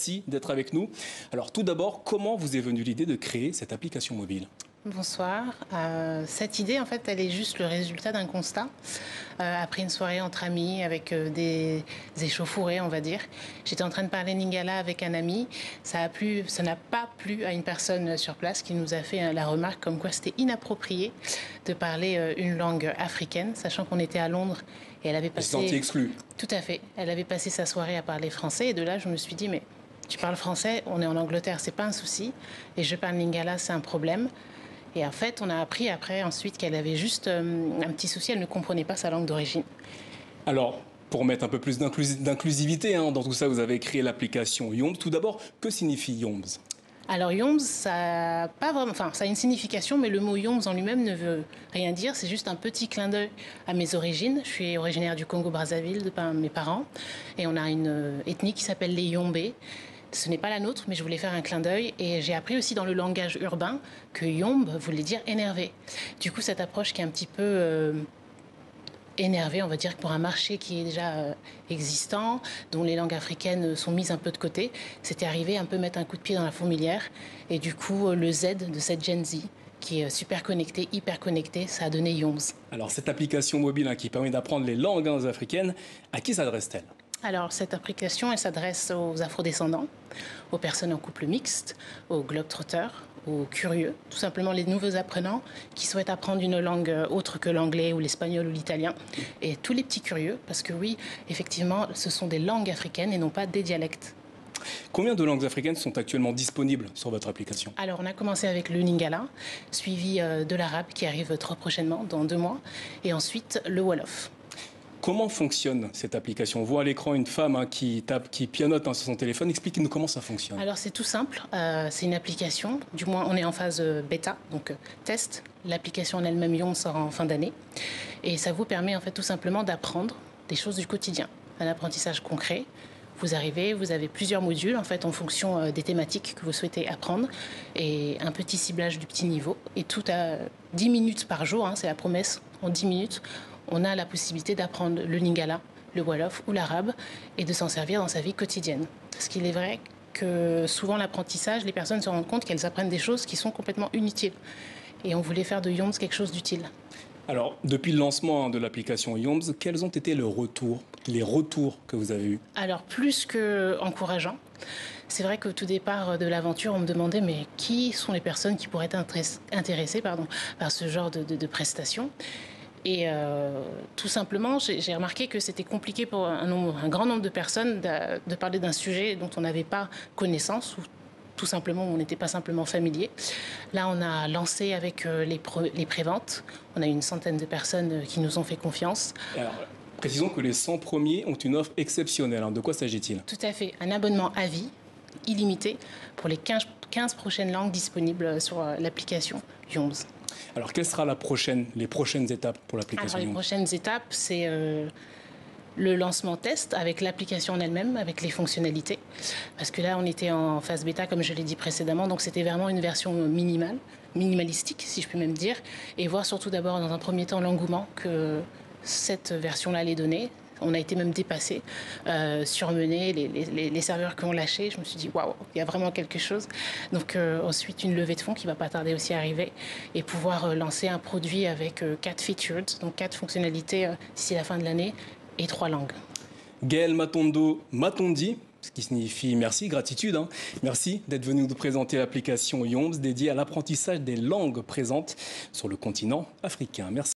merci d'être avec nous. Alors tout d'abord, comment vous est venue l'idée de créer cette application mobile ? Bonsoir. Cette idée, en fait, elle est juste le résultat d'un constat. Après une soirée entre amis avec des échauffourées, on va dire, j'étais en train de parler lingala avec un ami. Ça n'a pas plu à une personne sur place qui nous a fait la remarque comme quoi c'était inapproprié de parler une langue africaine, sachant qu'on était à Londres et elle avait passé... Elle s'est sentie exclue. Tout à fait. Elle avait passé sa soirée à parler français et de là, je me suis dit, mais tu parles français, on est en Angleterre, c'est pas un souci. Et je parle lingala, c'est un problème. Et en fait, on a appris après, ensuite, qu'elle avait juste un petit souci, elle ne comprenait pas sa langue d'origine. Alors, pour mettre un peu plus d'inclusivité dans tout ça, vous avez créé l'application Yombs. Tout d'abord, que signifie Yombs ? Alors Yombs, ça a pas vraiment, enfin, ça a une signification, mais le mot Yombs en lui-même ne veut rien dire. C'est juste un petit clin d'œil à mes origines. Je suis originaire du Congo-Brazzaville de par mes parents, et on a une ethnie qui s'appelle les Yombés. Ce n'est pas la nôtre, mais je voulais faire un clin d'œil. Et j'ai appris aussi dans le langage urbain que yomb voulait dire énervé. Du coup, cette approche qui est un petit peu énervée, on va dire, pour un marché qui est déjà existant, dont les langues africaines sont mises un peu de côté, c'était arrivé un peu mettre un coup de pied dans la fourmilière. Et du coup, le Z de cette Gen Z, qui est super connectée, hyper connectée, ça a donné Yombs. Alors, cette application mobile qui permet d'apprendre les langues africaines, à qui s'adresse-t-elle ? Alors, cette application, elle s'adresse aux afrodescendants, aux personnes en couple mixte, aux globetrotters, aux curieux, tout simplement les nouveaux apprenants qui souhaitent apprendre une langue autre que l'anglais ou l'espagnol ou l'italien. Et tous les petits curieux, parce que oui, effectivement, ce sont des langues africaines et non pas des dialectes. Combien de langues africaines sont actuellement disponibles sur votre application ? Alors, on a commencé avec le lingala, suivi de l'arabe qui arrive très prochainement, dans 2 mois, et ensuite le wolof. Comment fonctionne cette application ? On voit à l'écran une femme qui pianote sur son téléphone. Expliquez-nous comment ça fonctionne. Alors c'est tout simple, c'est une application, du moins on est en phase bêta, donc test. L'application en elle-même Yombs sort en fin d'année. Et ça vous permet en fait tout simplement d'apprendre des choses du quotidien, un apprentissage concret. Vous arrivez, vous avez plusieurs modules en fait en fonction des thématiques que vous souhaitez apprendre et un petit ciblage du petit niveau. Et tout à 10 minutes par jour, c'est la promesse, en 10 minutes, on a la possibilité d'apprendre le lingala, le wolof ou l'arabe et de s'en servir dans sa vie quotidienne. Parce qu'il est vrai que souvent l'apprentissage, les personnes se rendent compte qu'elles apprennent des choses qui sont complètement inutiles. Et on voulait faire de Yombs quelque chose d'utile. Alors, depuis le lancement de l'application Yombs, quels ont été les retours que vous avez eus ? Alors, plus qu'encourageants. C'est vrai qu'au tout départ de l'aventure, on me demandait mais qui sont les personnes qui pourraient être intéressées par ce genre de prestations ? Et tout simplement, j'ai remarqué que c'était compliqué pour un grand nombre de personnes de parler d'un sujet dont on n'avait pas connaissance ou tout simplement, on n'était pas simplement familier. Là, on a lancé avec les préventes. On a une centaine de personnes qui nous ont fait confiance. Alors, précisons que les 100 premiers ont une offre exceptionnelle. De quoi s'agit-il ? Tout à fait. Un abonnement à vie, illimité, pour les 15 prochaines langues disponibles sur l'application Yombs. Alors, quelles seront les prochaines étapes pour l'application Yombs ? Les prochaines étapes, c'est le lancement test avec l'application en elle-même, avec les fonctionnalités. Parce que là, on était en phase bêta, comme je l'ai dit précédemment, donc c'était vraiment une version minimalistique, si je peux même dire, et voir surtout d'abord, dans un premier temps, l'engouement que cette version-là allait donner. On a été même dépassé, surmené, les serveurs qui ont lâché. Je me suis dit, waouh, il y a vraiment quelque chose. Donc ensuite, une levée de fonds qui va pas tarder aussi à arriver et pouvoir lancer un produit avec 4 features, donc 4 fonctionnalités d'ici la fin de l'année et 3 langues. Gaëlle Matondo Matondi, ce qui signifie merci, gratitude. Merci d'être venu nous présenter l'application Yombs dédiée à l'apprentissage des langues présentes sur le continent africain. Merci.